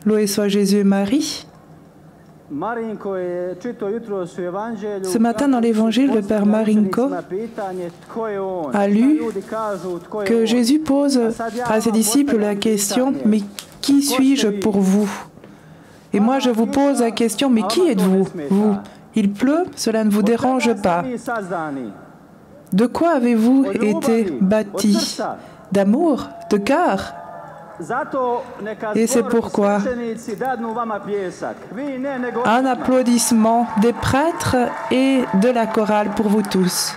Loué soit Jésus et Marie. Ce matin dans l'Évangile, le Père Marinko a lu que Jésus pose à ses disciples la question « Mais qui suis-je pour vous ?» Et moi je vous pose la question « Mais qui êtes-vous, vous ?» Il pleut, cela ne vous dérange pas. De quoi avez-vous été bâtis? D'amour? De cœur? Et c'est pourquoi un applaudissement des prêtres et de la chorale pour vous tous.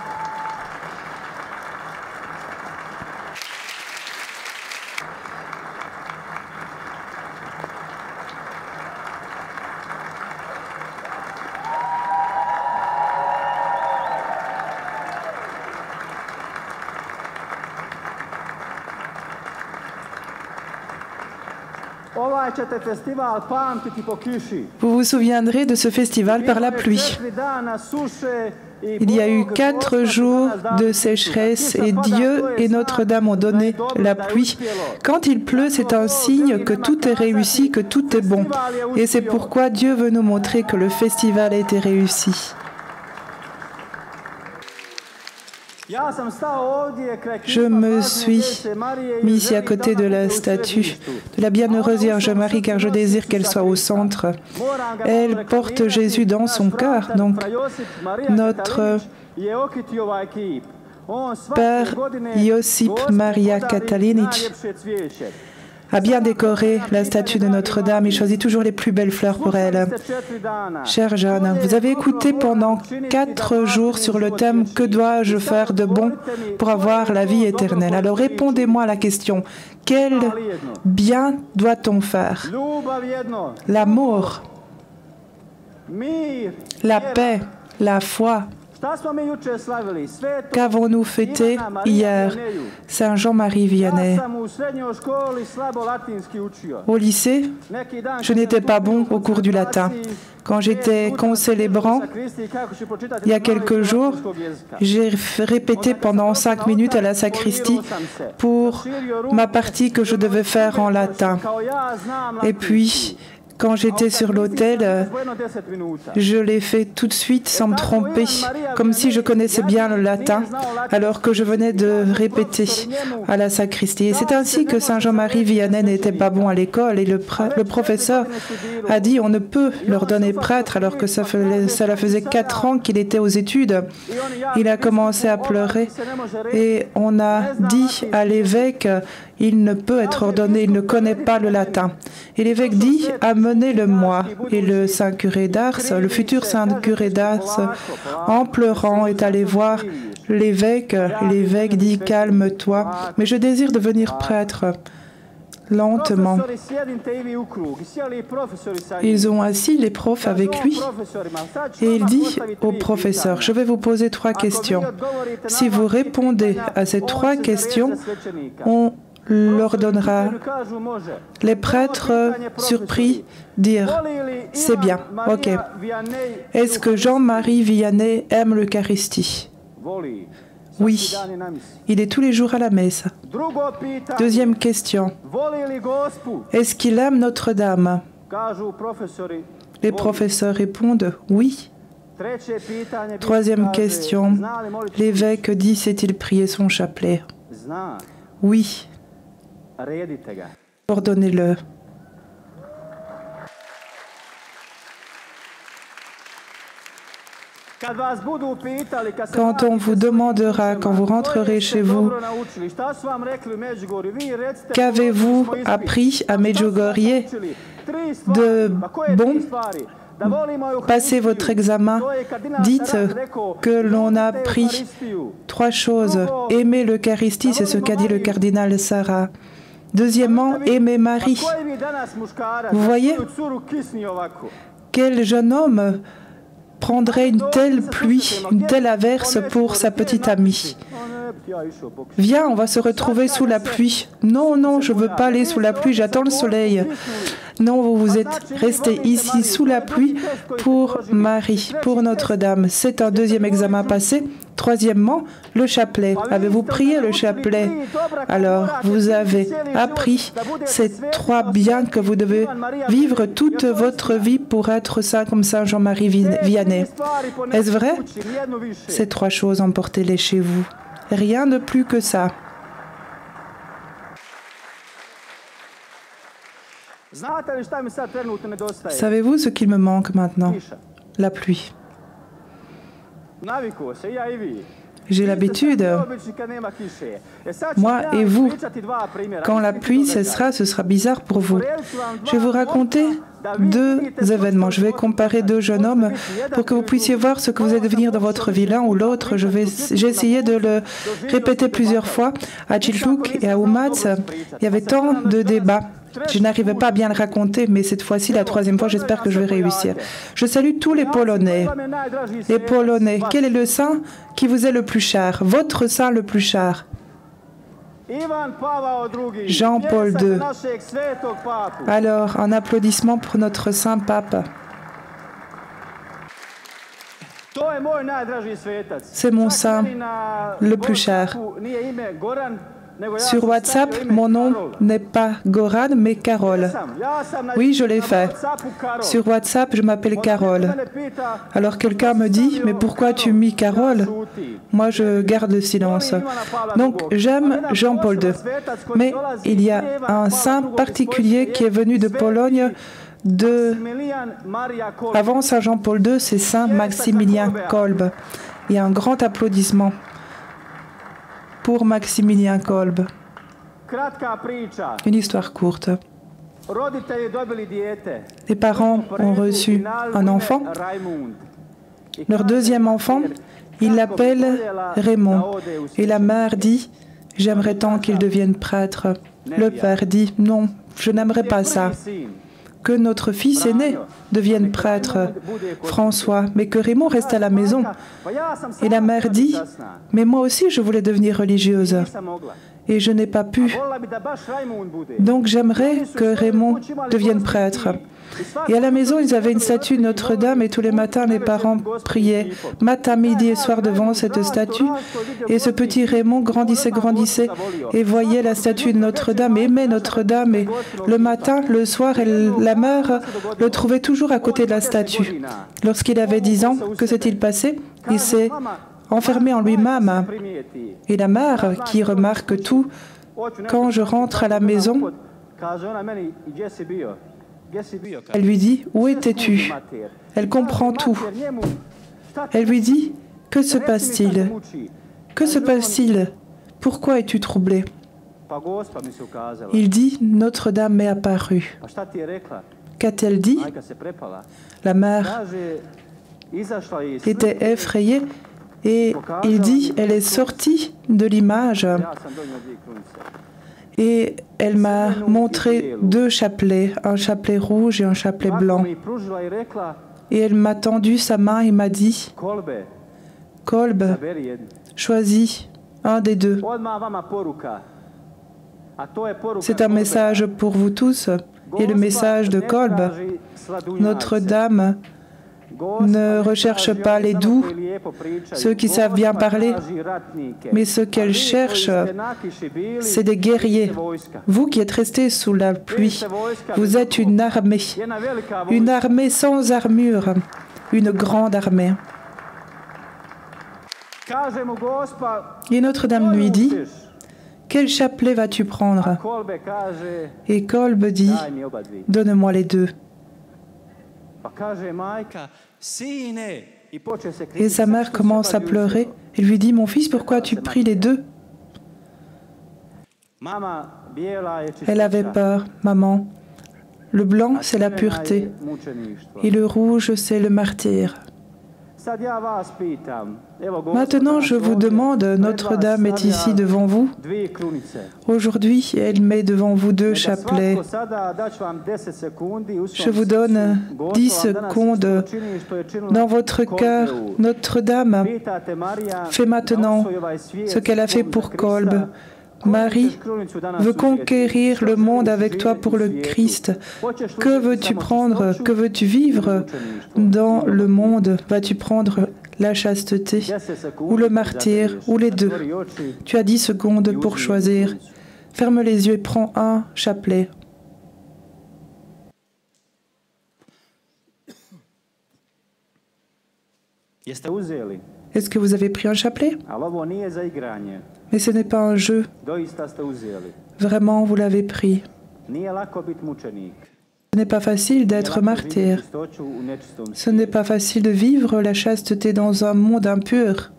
Vous vous souviendrez de ce festival par la pluie. Il y a eu 4 jours de sécheresse et Dieu et Notre-Dame ont donné la pluie. Quand il pleut, c'est un signe que tout est réussi, que tout est bon. Et c'est pourquoi Dieu veut nous montrer que le festival a été réussi. Je me suis mis ici à côté de la statue de la bienheureuse Vierge Marie car je désire qu'elle soit au centre. Elle porte Jésus dans son cœur. Donc notre Père Josip Maria Katalinic a bien décoré la statue de Notre-Dame. Il choisit toujours les plus belles fleurs pour elle. Chère Jeanne, vous avez écouté pendant 4 jours sur le thème « Que dois-je faire de bon pour avoir la vie éternelle ?» Alors répondez-moi à la question « Quel bien doit-on faire ?» L'amour, la paix, la foi. Qu'avons-nous fêté hier? Saint Jean-Marie Vianney. Au lycée, je n'étais pas bon au cours du latin. Quand j'étais concélébrant, il y a quelques jours, j'ai répété pendant 5 minutes à la sacristie pour ma partie que je devais faire en latin. Et puis, quand j'étais sur l'autel, je l'ai fait tout de suite sans me tromper, comme si je connaissais bien le latin, alors que je venais de répéter à la sacristie. Et c'est ainsi que Saint Jean-Marie Vianney n'était pas bon à l'école et le professeur a dit on ne peut leur donner prêtre alors que cela faisait 4 ans qu'il était aux études. Il a commencé à pleurer et on a dit à l'évêque il ne peut être ordonné, il ne connaît pas le latin. Et l'évêque dit amenez-le-moi. Et le saint curé d'Ars, le futur saint curé d'Ars, en pleurant, est allé voir l'évêque. L'évêque dit calme-toi, mais je désire devenir prêtre. Lentement. Ils ont assis les profs avec lui et il dit au professeur, je vais vous poser 3 questions. Si vous répondez à ces 3 questions, on leur donnera. Les prêtres surpris dirent, c'est bien, ok. Est-ce que Jean-Marie Vianney aime l'Eucharistie? Oui, il est tous les jours à la messe. Deuxième question, est-ce qu'il aime Notre-Dame? Les professeurs répondent oui. Troisième question, l'évêque dit sait-il prier son chapelet? Oui. Ordonnez-le. Quand on vous demandera, quand vous rentrerez chez vous, qu'avez-vous appris à Medjugorje de bon? Passez votre examen, dites que l'on a appris 3 choses. Aimer l'Eucharistie, c'est ce qu'a dit le cardinal Sarah. Deuxièmement, aimer Marie. Vous voyez, quel jeune homme prendrait une telle pluie, une telle averse pour sa petite amie? Viens, on va se retrouver sous la pluie. Non, non, je ne veux pas aller sous la pluie, j'attends le soleil. Non, vous vous êtes resté ici sous la pluie pour Marie, pour Notre-Dame. C'est un deuxième examen passé. Troisièmement, le chapelet. Avez-vous prié le chapelet? Alors, vous avez appris ces 3 biens que vous devez vivre toute votre vie pour être saint comme Saint Jean-Marie Vianney. Est-ce vrai? Ces 3 choses, emportez-les chez vous. Rien de plus que ça. Savez-vous ce qu'il me manque maintenant? La pluie. J'ai l'habitude, moi et vous, quand la pluie cessera, ce sera bizarre pour vous. Je vais vous raconter 2 événements. Je vais comparer 2 jeunes hommes pour que vous puissiez voir ce que vous allez devenir dans votre vie, l'un ou l'autre. J'ai essayé de le répéter plusieurs fois. À Chiltuk et à Umac, il y avait tant de débats. Je n'arrivais pas à bien le raconter, mais cette fois-ci, la 3e fois, j'espère que je vais réussir. Je salue tous les Polonais. Les Polonais, quel est le saint qui vous est le plus cher? Votre saint le plus cher? Jean-Paul II. Alors, un applaudissement pour notre saint pape. C'est mon saint le plus cher. Sur WhatsApp, mon nom n'est pas Goran, mais Carole. Oui, je l'ai fait. Sur WhatsApp, je m'appelle Carole. Alors quelqu'un me dit, mais pourquoi tu mis Carole? Moi, je garde le silence. Donc, j'aime Jean-Paul II. Mais il y a un saint particulier qui est venu de Pologne avant Saint Jean-Paul II, c'est Saint Maximilien Kolbe. Il y a un grand applaudissement pour Maximilien Kolbe. Une histoire courte. Les parents ont reçu un enfant. Leur 2e enfant, ils l'appellent Raymond. Et la mère dit, j'aimerais tant qu'il devienne prêtre. Le père dit, non, je n'aimerais pas ça. Que notre fils aîné devienne prêtre, François, mais que Raymond reste à la maison. Et la mère dit, mais moi aussi je voulais devenir religieuse et je n'ai pas pu. Donc j'aimerais que Raymond devienne prêtre. Et à la maison, ils avaient une statue de Notre-Dame et tous les matins, les parents priaient matin, midi et soir devant cette statue. Et ce petit Raymond grandissait et voyait la statue de Notre-Dame, aimait Notre-Dame. Et le matin, le soir, la mère le trouvait toujours à côté de la statue. Lorsqu'il avait 10 ans, que s'est-il passé? Il s'est enfermé en lui-même. Et la mère, qui remarque tout, quand je rentre à la maison, elle lui dit, où étais-tu? Elle comprend tout. Elle lui dit, que se passe-t-il? Que se passe-t-il? Pourquoi es-tu troublé? Il dit, Notre-Dame m'est apparue. Qu'a-t-elle dit? La mère était effrayée et il dit, elle est sortie de l'image. Et elle m'a montré 2 chapelets, un chapelet rouge et un chapelet blanc. Et elle m'a tendu sa main et m'a dit, Kolbe, choisis un des 2. C'est un message pour vous tous. Et le message de Kolbe, Notre-Dame ne recherche pas les doux, ceux qui savent bien parler, mais ce qu'elle cherche, c'est des guerriers. Vous qui êtes restés sous la pluie, vous êtes une armée sans armure, une grande armée. Et Notre-Dame lui dit, quel chapelet vas-tu prendre? Et Kolbe dit, donne-moi les 2. Et sa mère commence à pleurer. Elle lui dit, mon fils, pourquoi as-tu pris les 2? Elle avait peur, maman. Le blanc, c'est la pureté. Et le rouge, c'est le martyre. Maintenant, je vous demande, Notre-Dame est ici devant vous. Aujourd'hui, elle met devant vous 2 chapelets. Je vous donne 10 secondes. Dans votre cœur, Notre-Dame fait maintenant ce qu'elle a fait pour Kolbe. Marie veut conquérir le monde avec toi pour le Christ. Que veux-tu prendre? Que veux-tu vivre dans le monde? Vas-tu prendre la chasteté ou le martyre ou les deux? Tu as 10 secondes pour choisir. Ferme les yeux et prends un chapelet. Est-ce que vous avez pris un chapelet? Mais ce n'est pas un jeu. Vraiment, vous l'avez pris. Ce n'est pas facile d'être martyr. Ce n'est pas facile de vivre la chasteté dans un monde impur.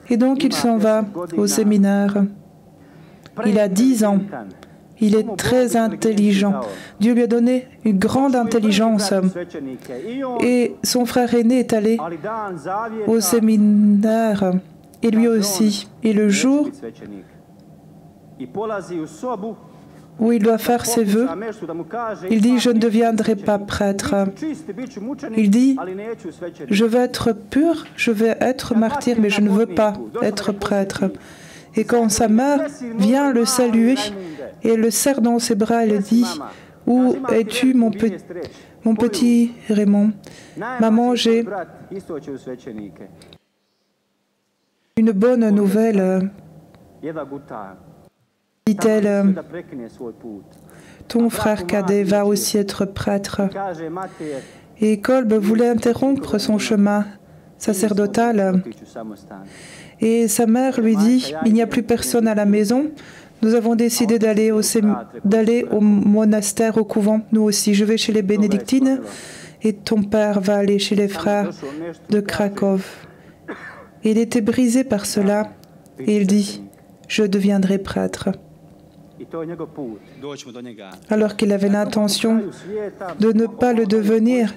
Et donc il s'en va au séminaire. Il a 10 ans. Il est très intelligent. Dieu lui a donné une grande intelligence. Et son frère aîné est allé au séminaire. Et lui aussi. Et le jour où il doit faire ses vœux, il dit « Je ne deviendrai pas prêtre ». Il dit « Je veux être pur, je veux être martyr, mais je ne veux pas être prêtre ». Et quand sa mère vient le saluer et le serre dans ses bras, elle dit « Où es-tu, mon petit Raymond ?» Maman, j'ai une bonne nouvelle, dit-elle. Ton frère cadet va aussi être prêtre. Et Kolb voulait interrompre son chemin sacerdotal. Et sa mère lui dit, il n'y a plus personne à la maison. Nous avons décidé d'aller au monastère, au couvent. Nous aussi, je vais chez les bénédictines et ton père va aller chez les frères de Cracovie. Il était brisé par cela et il dit, je deviendrai prêtre. Alors qu'il avait l'intention de ne pas le devenir,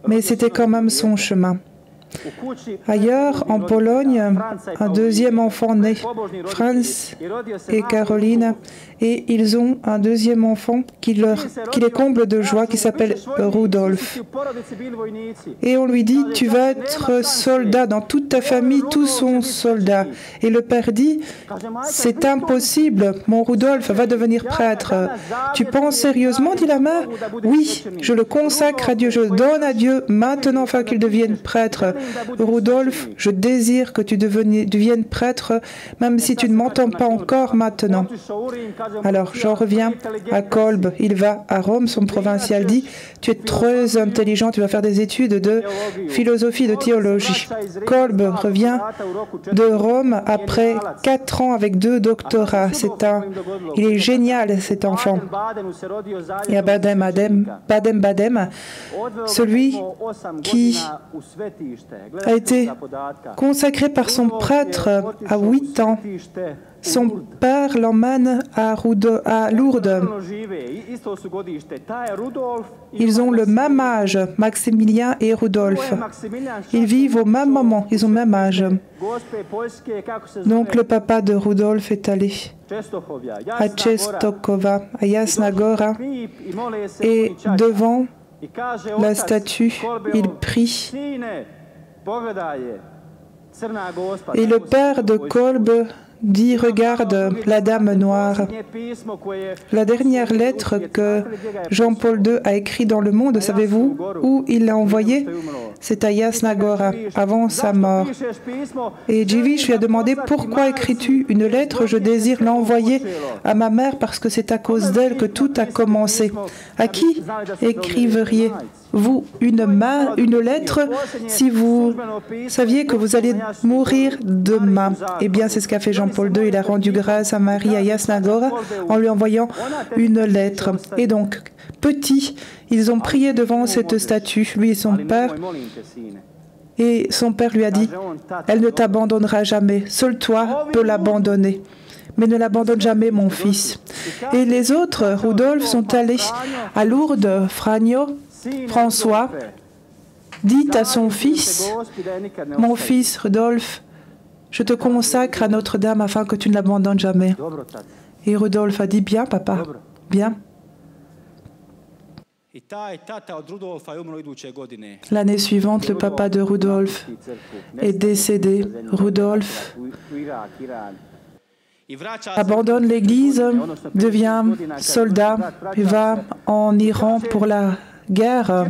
mais c'était quand même son chemin. Ailleurs, en Pologne, un deuxième enfant naît, Franz et Caroline, et ils ont un deuxième enfant qui les comble de joie, qui s'appelle Rudolf. Et on lui dit, tu vas être soldat, dans toute ta famille, tous sont soldats. Et le père dit, c'est impossible, mon Rudolf va devenir prêtre. Tu penses sérieusement, dit la mère? Oui, je le consacre à Dieu, je donne à Dieu maintenant afin qu'il devienne prêtre. Rudolf, je désire que tu deviennes prêtre, même si tu ne m'entends pas encore maintenant. Alors, j'en reviens à Kolb. Il va à Rome, son provincial dit, tu es très intelligent, tu vas faire des études de philosophie, de théologie. Kolb revient de Rome après 4 ans avec 2 doctorats. Il est génial, cet enfant. Et à Baden-Baden, celui qui a été consacré par son prêtre à 8 ans. Son père l'emmène à Lourdes. Ils ont le même âge, Maximilien et Rudolf. Ils vivent au même moment, ils ont le même âge. Donc le papa de Rudolf est allé à Częstochowa, à Jasna Gora, et devant la statue, il prie. Et le père de Kolb dit, regarde la dame noire. La dernière lettre que Jean-Paul II a écrite dans Le Monde, savez-vous où il l'a envoyée? C'est à Jasna Gora, avant sa mort. Et Dziwisz lui a demandé, pourquoi écris-tu une lettre? Je désire l'envoyer à ma mère parce que c'est à cause d'elle que tout a commencé. À qui écriveriez-vous une lettre si vous saviez que vous alliez mourir demain? Eh bien, c'est ce qu'a fait Jean-Paul II. Il a rendu grâce à Marie à Jasna Gora en lui envoyant une lettre. Et donc, petit, ils ont prié devant cette statue, lui et son père. Et son père lui a dit, elle ne t'abandonnera jamais. Seul toi peux l'abandonner. Mais ne l'abandonne jamais, mon fils. Et les autres, Rudolf, sont allés à Lourdes. François dit à son fils, mon fils Rudolf, je te consacre à Notre-Dame afin que tu ne l'abandonnes jamais. Et Rudolf a dit, bien, papa, bien. L'année suivante, le papa de Rudolf est décédé. Rudolf abandonne l'Église, devient soldat et va en Iran pour la guerre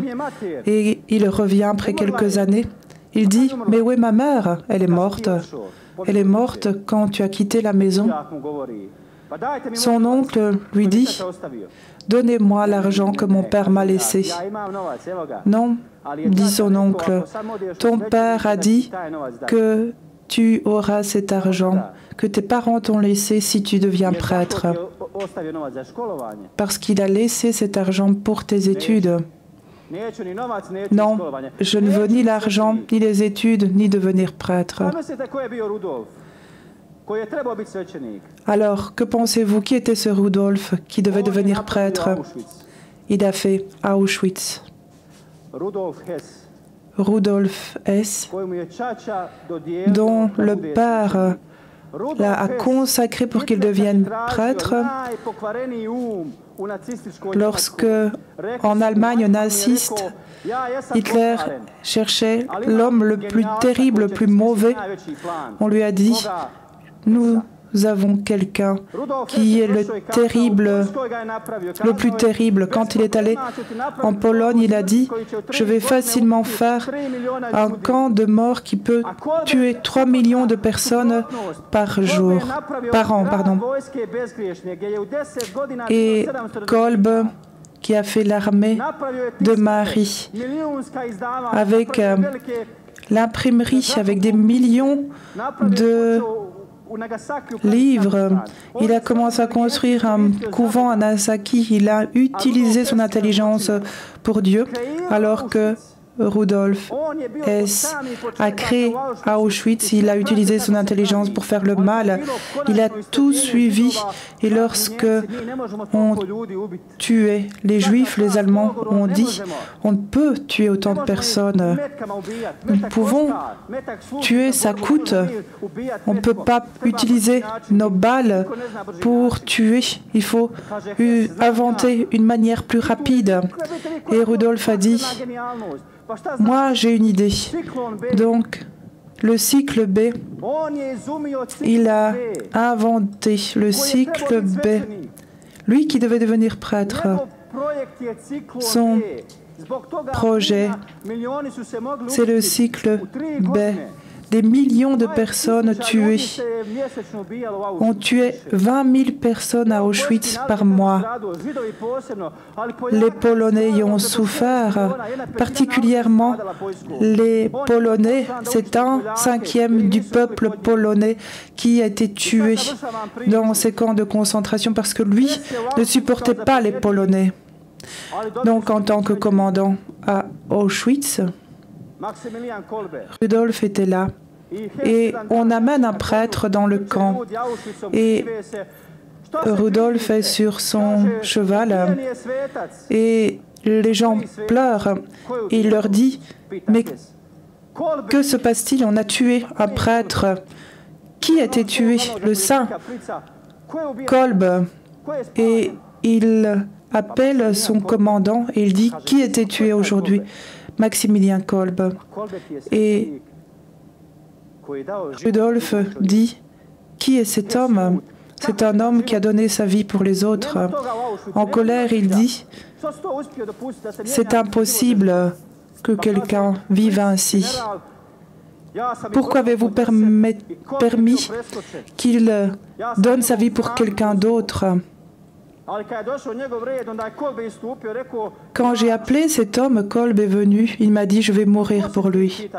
et il revient après quelques années. Il dit « Mais où est ma mère? Elle est morte. Elle est morte quand tu as quitté la maison. » Son oncle lui dit « Donnez-moi l'argent que mon père m'a laissé. » Non, dit son oncle, ton père a dit que tu auras cet argent que tes parents t'ont laissé si tu deviens prêtre, parce qu'il a laissé cet argent pour tes études. Non, je ne veux ni l'argent, ni les études, ni devenir prêtre. Alors, que pensez-vous? Qui était ce Rudolf qui devait devenir prêtre? Il a fait Auschwitz. Rudolf Hess, dont le père l'a consacré pour qu'il devienne prêtre lorsque, en Allemagne naziste, Hitler cherchait l'homme le plus terrible, le plus mauvais. On lui a dit « Nous avons quelqu'un qui est le plus terrible. » Quand il est allé en Pologne, il a dit « Je vais facilement faire un camp de mort qui peut tuer 3 millions de personnes par an. Et Kolb, qui a fait l'armée de Marie, avec l'imprimerie, avec des millions de livres. Il a commencé à construire un couvent à Nagasaki. Il a utilisé son intelligence pour Dieu, alors que Rudolf Hess a créé Auschwitz. Il a utilisé son intelligence pour faire le mal. Il a tout suivi. Et lorsque on tuait les Juifs, les Allemands ont dit « On ne peut tuer autant de personnes. Nous pouvons tuer, ça coûte. On ne peut pas utiliser nos balles pour tuer. Il faut inventer une manière plus rapide. » Et Rudolf a dit « Moi, j'ai une idée. » Donc, le cycle B, il a inventé le cycle B. Lui qui devait devenir prêtre, son projet, c'est le cycle B. Des millions de personnes tuées. On tuait 20 000 personnes à Auschwitz par mois. Les Polonais y ont souffert, particulièrement les Polonais. C'est 1/5 du peuple polonais qui a été tué dans ces camps de concentration parce que lui ne supportait pas les Polonais. Donc, en tant que commandant à Auschwitz, Rudolf était là. Et on amène un prêtre dans le camp. Et Rudolf est sur son cheval. Et les gens pleurent. Et il leur dit « Mais que se passe-t-il? On a tué un prêtre. Qui a été tué? Le saint Kolb. » Et il appelle son commandant et il dit « Qui a été tué aujourd'hui? » Maximilien Kolb. Et Rudolf dit « Qui est cet homme? C'est un homme qui a donné sa vie pour les autres. » En colère, il dit « C'est impossible que quelqu'un vive ainsi. Pourquoi avez-vous permis qu'il donne sa vie pour quelqu'un d'autre ?» Quand j'ai appelé cet homme, Kolb est venu. Il m'a dit « Je vais mourir pour lui. »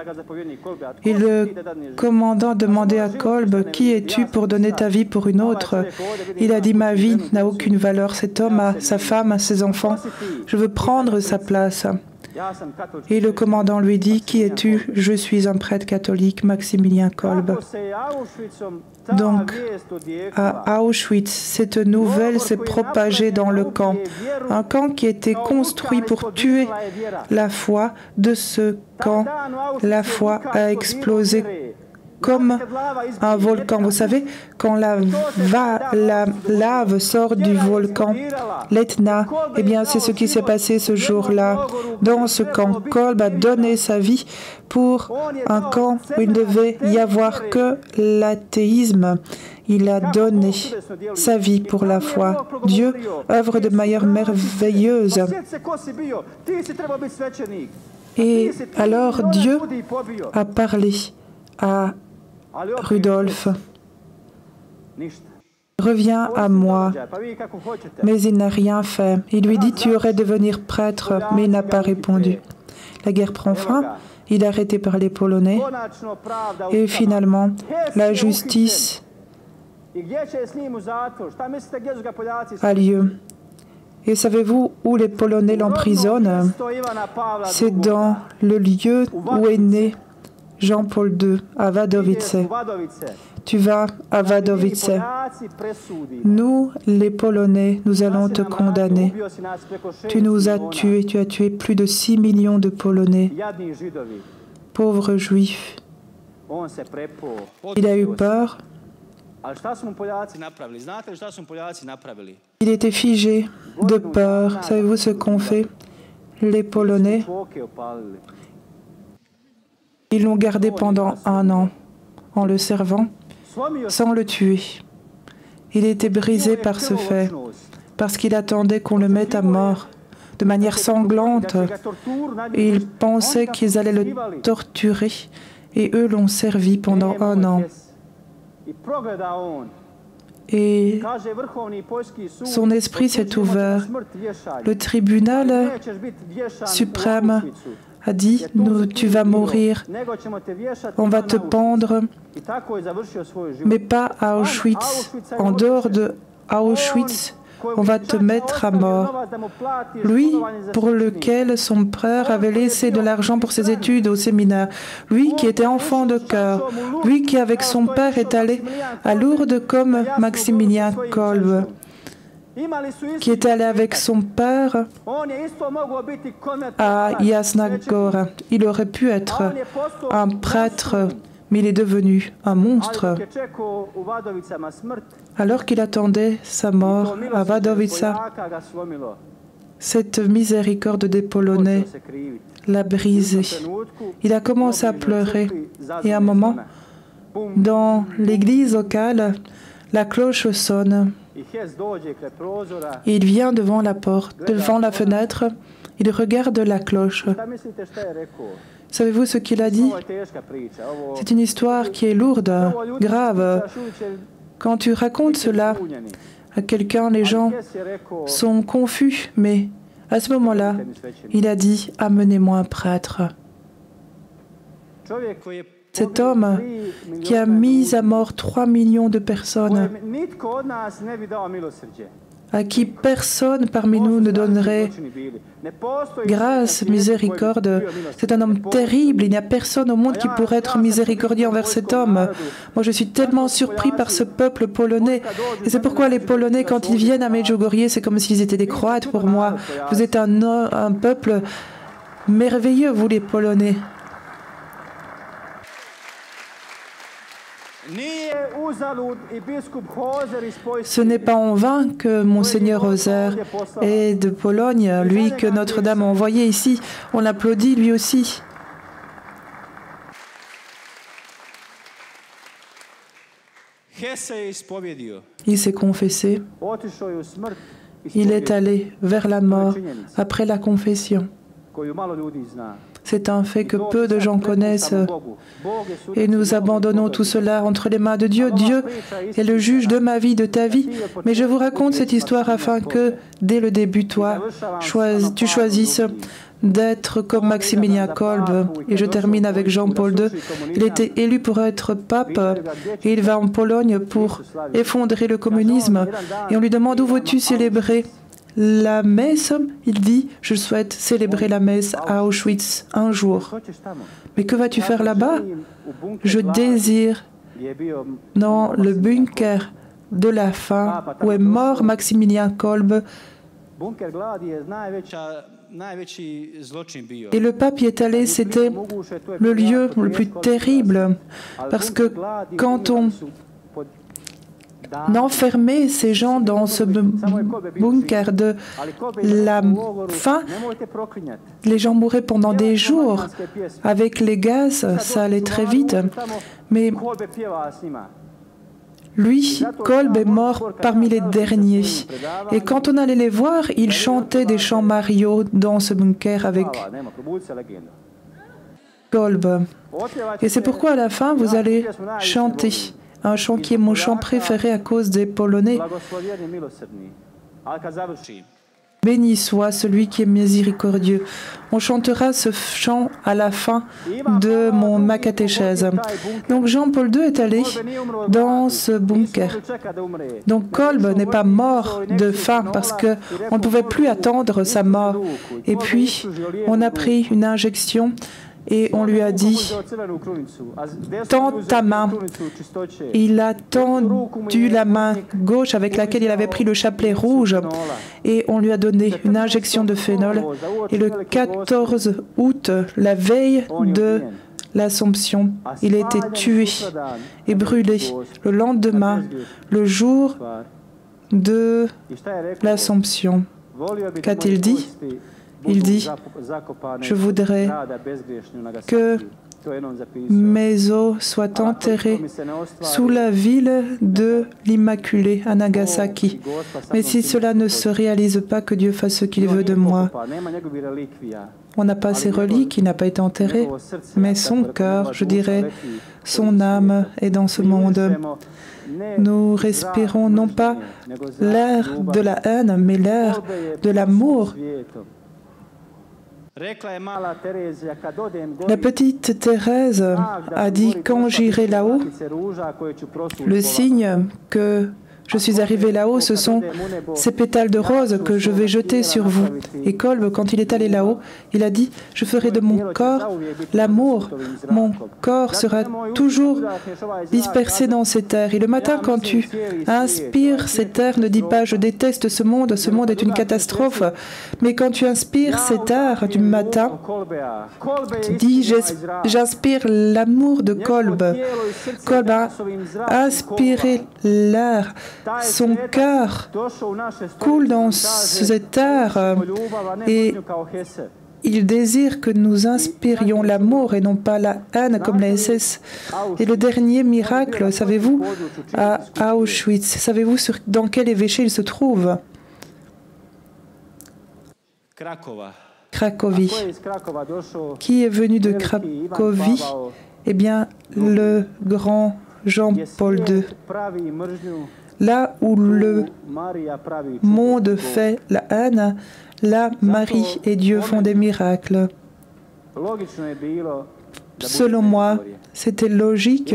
Et le commandant demandait à Kolb « Qui es-tu pour donner ta vie pour une autre ?» Il a dit « Ma vie n'a aucune valeur. Cet homme a sa femme, ses enfants. Je veux prendre sa place. » Et le commandant lui dit « Qui es-tu? Je suis un prêtre catholique, Maximilien Kolb. » Donc, à Auschwitz, cette nouvelle s'est propagée dans le camp. Un camp qui a été construit pour tuer la foi. De ce camp, la foi a explosé comme un volcan. Vous savez, quand la lave sort du volcan, l'Etna, eh bien, c'est ce qui s'est passé ce jour-là. Dans ce camp, Kolb a donné sa vie pour un camp où il ne devait y avoir que l'athéisme. Il a donné sa vie pour la foi. Dieu œuvre de manière merveilleuse. Et alors Dieu a parlé à Rudolf. Reviens à moi. Mais il n'a rien fait. Il lui dit, tu aurais devenir prêtre, mais il n'a pas répondu. La guerre prend fin. Il est arrêté par les Polonais. Et finalement, la justice a lieu. Et savez-vous où les Polonais l'emprisonnent? C'est dans le lieu où est né Jean-Paul II, à Wadowice. Tu vas à Wadowice. Nous, les Polonais, nous allons te condamner. Tu nous as tués, tu as tué plus de 6 millions de Polonais. Pauvres Juifs. Il a eu peur. Il était figé de peur. Savez-vous ce qu'ont fait les Polonais? Ils l'ont gardé pendant 1 an en le servant sans le tuer. Il était brisé par ce fait, parce qu'il attendait qu'on le mette à mort de manière sanglante. Et il pensait qu'ils allaient le torturer. Et eux l'ont servi pendant 1 an. Et son esprit s'est ouvert. Le tribunal suprême a dit, tu vas mourir, on va te pendre, mais pas à Auschwitz. En dehors de Auschwitz, on va te mettre à mort. Lui, pour lequel son père avait laissé de l'argent pour ses études au séminaire, lui qui était enfant de cœur, lui qui avec son père est allé à Lourdes comme Maximilien Kolbe, qui était allé avec son père à Jasna Gora. Il aurait pu être un prêtre, mais il est devenu un monstre. Alors qu'il attendait sa mort à Wadowice, cette miséricorde des Polonais l'a brisé. Il a commencé à pleurer. Et à un moment, dans l'église locale, la cloche sonne. Il vient devant la porte, devant la fenêtre, il regarde la cloche. Savez-vous ce qu'il a dit? C'est une histoire qui est lourde, grave. Quand tu racontes cela à quelqu'un, les gens sont confus, mais à ce moment-là, il a dit « Amenez-moi un prêtre ». Cet homme qui a mis à mort 3 millions de personnes, à qui personne parmi nous ne donnerait grâce, miséricorde. C'est un homme terrible. Il n'y a personne au monde qui pourrait être miséricordieux envers cet homme. Moi, je suis tellement surpris par ce peuple polonais. Et c'est pourquoi les Polonais, quand ils viennent à Medjugorje, c'est comme s'ils étaient des Croates pour moi. Vous êtes un peuple merveilleux, vous les Polonais. Ce n'est pas en vain que Monseigneur Hoser est de Pologne, lui que Notre-Dame a envoyé ici. On l'applaudit lui aussi. Il s'est confessé. Il est allé vers la mort après la confession. C'est un fait que peu de gens connaissent. Et nous abandonnons tout cela entre les mains de Dieu. Dieu est le juge de ma vie, de ta vie. Mais je vous raconte cette histoire afin que, dès le début, toi, tu choisisses d'être comme Maximilien Kolbe. Et je termine avec Jean-Paul II. Il était élu pour être pape et il va en Pologne pour effondrer le communisme. Et on lui demande où veux-tu célébrer la messe? Il dit, je souhaite célébrer la messe à Auschwitz un jour. Mais que vas-tu faire là-bas? Je désire dans le bunker de la faim où est mort Maximilien Kolbe. Et le pape y est allé, c'était le lieu le plus terrible, parce que quand on enfermait ces gens dans ce bunker de la faim, les gens mouraient pendant des jours. Avec les gaz, ça allait très vite. Mais Lui, Kolb, est mort parmi les derniers. Et quand on allait les voir, ils chantaient des chants mariaux dans ce bunker avec Kolb. Et c'est pourquoi à la fin, vous allez chanter un chant qui est mon chant préféré à cause des Polonais. Béni soit celui qui est miséricordieux. On chantera ce chant à la fin de ma catéchèse. Donc Jean-Paul II est allé dans ce bunker. Donc Kolb n'est pas mort de faim parce qu'on ne pouvait plus attendre sa mort. Et puis, on a pris une injection et on lui a dit « Tends ta main ». Il a tendu la main gauche avec laquelle il avait pris le chapelet rouge et on lui a donné une injection de phénol. Et le 14 août, la veille de l'Assomption, il a été tué et brûlé le lendemain, le jour de l'Assomption. Qu'a-t-il dit ? Il dit, je voudrais que mes os soient enterrés sous la ville de l'Immaculée à Nagasaki. Mais si cela ne se réalise pas, que Dieu fasse ce qu'il veut de moi. On n'a pas ses reliques, il n'a pas été enterré, mais son cœur, je dirais, son âme est dans ce monde. Nous respirons non pas l'air de la haine, mais l'air de l'amour. La petite Thérèse a dit, quand j'irai là-haut, le signe que je suis arrivé là-haut, ce sont ces pétales de rose que je vais jeter sur vous. Et Kolb, quand il est allé là-haut, il a dit, je ferai de mon corps l'amour. Mon corps sera toujours dispersé dans cet air. Et le matin, quand tu inspires cet air, ne dis pas, je déteste ce monde est une catastrophe. Mais quand tu inspires cet air du matin, dis, j'inspire l'amour de Kolb. Kolb a inspiré l'air. Son cœur coule dans cet air et il désire que nous inspirions l'amour et non pas la haine comme la SS. Et le dernier miracle, savez-vous, à Auschwitz, savez-vous dans quel évêché il se trouve? Cracovie. Qui est venu de Cracovie? Eh bien, le grand Jean-Paul II. Là où le monde fait la haine, là Marie et Dieu font des miracles. Selon moi, c'était logique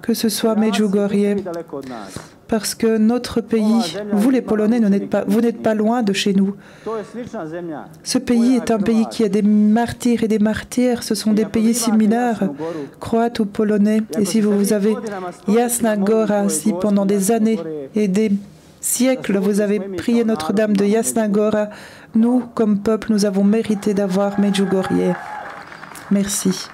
que ce soit Medjugorje, parce que notre pays, vous les Polonais, vous n'êtes pas loin de chez nous. Ce pays est un pays qui a des martyrs et des martyrs, ce sont des pays similaires, croates ou polonais. Et si vous avez Jasna Gora, si pendant des années et des siècles vous avez prié Notre-Dame de Jasna Gora, nous, comme peuple, nous avons mérité d'avoir Medjugorje. Merci.